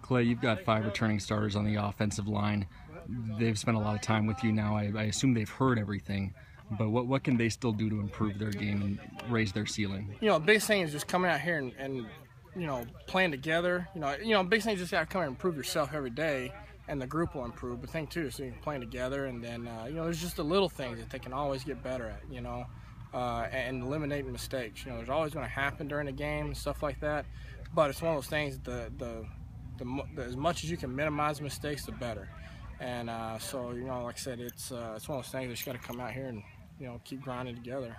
Clay, you've got 5 returning starters on the offensive line. They've spent a lot of time with you now. I assume they've heard everything. But what can they still do to improve their game and raise their ceiling? The biggest thing is just coming out here and playing together. Biggest thing is just got to come and improve yourself every day, and the group will improve. But the thing too is playing together, and then there's just the little things that they can always get better at. And eliminating mistakes. There's always going to happen during the game and stuff like that. But it's one of those things. The as much as you can minimize mistakes, the better. And so like I said, it's one of those things that you got to come out here and keep grinding together.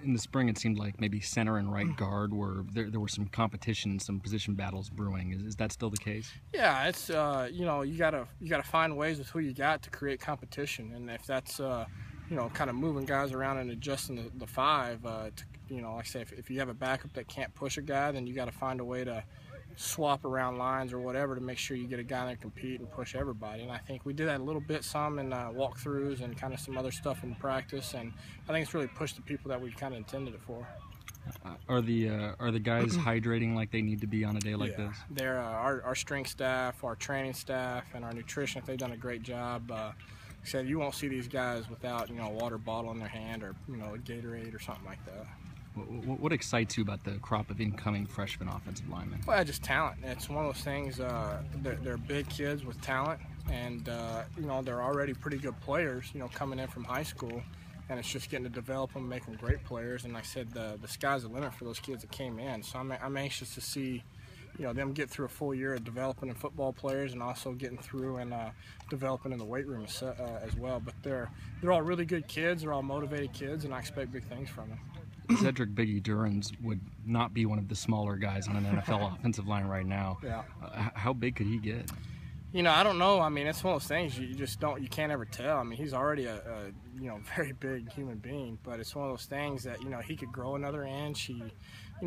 In the spring, it seemed like maybe center and right guard were there were some competition, some position battles brewing. Is that still the case? Yeah, it's you gotta find ways with who you got to create competition, and if that's kind of moving guys around and adjusting the five, like I say, if you have a backup that can't push a guy, then you got to find a way to swap around lines or whatever to make sure you get a guy that compete and push everybody. And I think we did that a little bit some in walkthroughs and kind of some other stuff in practice, and I think it's really pushed the people that we kind of intended it for. Are the guys hydrating like they need to be on a day like this? They're our strength staff, our training staff, and our nutrition. They've done a great job. Said you won't see these guys without a water bottle in their hand or a Gatorade or something like that. What excites you about the crop of incoming freshman offensive linemen? Well, just talent. It's one of those things. They're big kids with talent, and they're already pretty good players. Coming in from high school, and it's just getting to develop them, make them great players. And like I said, the sky's the limit for those kids that came in. So I'm anxious to see them get through a full year of developing in football players, and also getting through and developing in the weight room as well. But they're all really good kids. They're all motivated kids, and I expect big things from them. Cedric Biggie Durans would not be one of the smaller guys on an NFL offensive line right now. Yeah. How big could he get? I don't know. I mean, it's one of those things you can't ever tell. I mean, he's already a very big human being, but it's one of those things that he could grow another inch.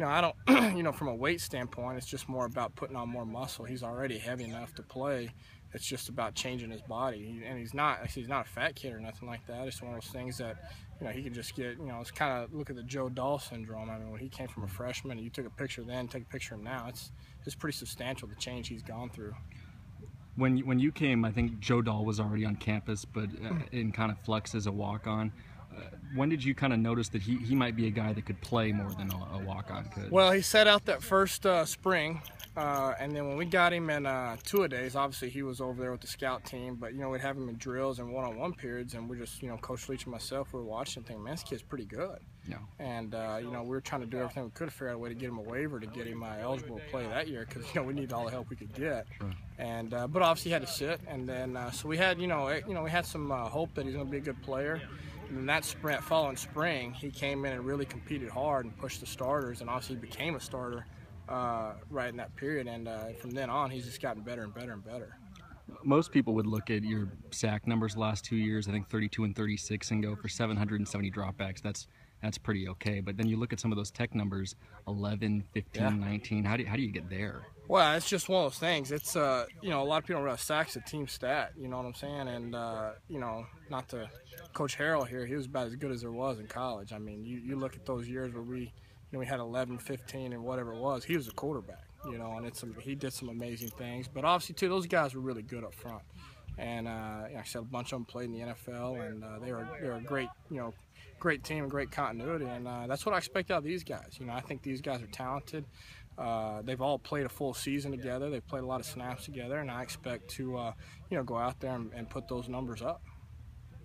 I don't from a weight standpoint, it's just more about putting on more muscle. He's already heavy enough to play. It's just about changing his body, and he's not a fat kid or nothing like that. It's one of those things that he can just get. It's kind of look at the Joe Dahl syndrome. I mean, when he came from a freshman, and you took a picture then, take a picture of him now. It's pretty substantial, the change he's gone through. When you came, I think Joe Dahl was already on campus, but in kind of flux as a walk-on. When did you kind of notice that he might be a guy that could play more than a walk-on could? Well, he sat out that first spring, and then when we got him in two-a-days, obviously he was over there with the scout team, but we'd have him in drills and one-on-one periods, and we're just Coach Leach and myself, we were watching and thinking, man, this kid's pretty good. Yeah. And we were trying to do everything we could to figure out a way to get him a waiver to get him eligible to play that year, because we needed all the help we could get. Sure. And but obviously he had to sit, and then so we had we had some hope that he's going to be a good player. And then that following spring, he came in and really competed hard and pushed the starters, and obviously he became a starter right in that period. And from then on, he's just gotten better and better and better. Most people would look at your sack numbers the last 2 years, I think 32 and 36, and go for 770 dropbacks. That's pretty okay. But then you look at some of those tech numbers, 11, 15, 19. How do you get there? Well, it's just one of those things. It's a lot of people don't realize sacks a team stat. You know what I'm saying? And not to Coach Harrell here, he was about as good as there was in college. I mean, you look at those years where we had 11, 15, and whatever it was. He was a quarterback, and he did some amazing things. But obviously, too, those guys were really good up front. And like I said, a bunch of them played in the NFL, and they were a great, great team and great continuity. And that's what I expect out of these guys. I think these guys are talented. They've all played a full season together. They've played a lot of snaps together, and I expect to, go out there and put those numbers up.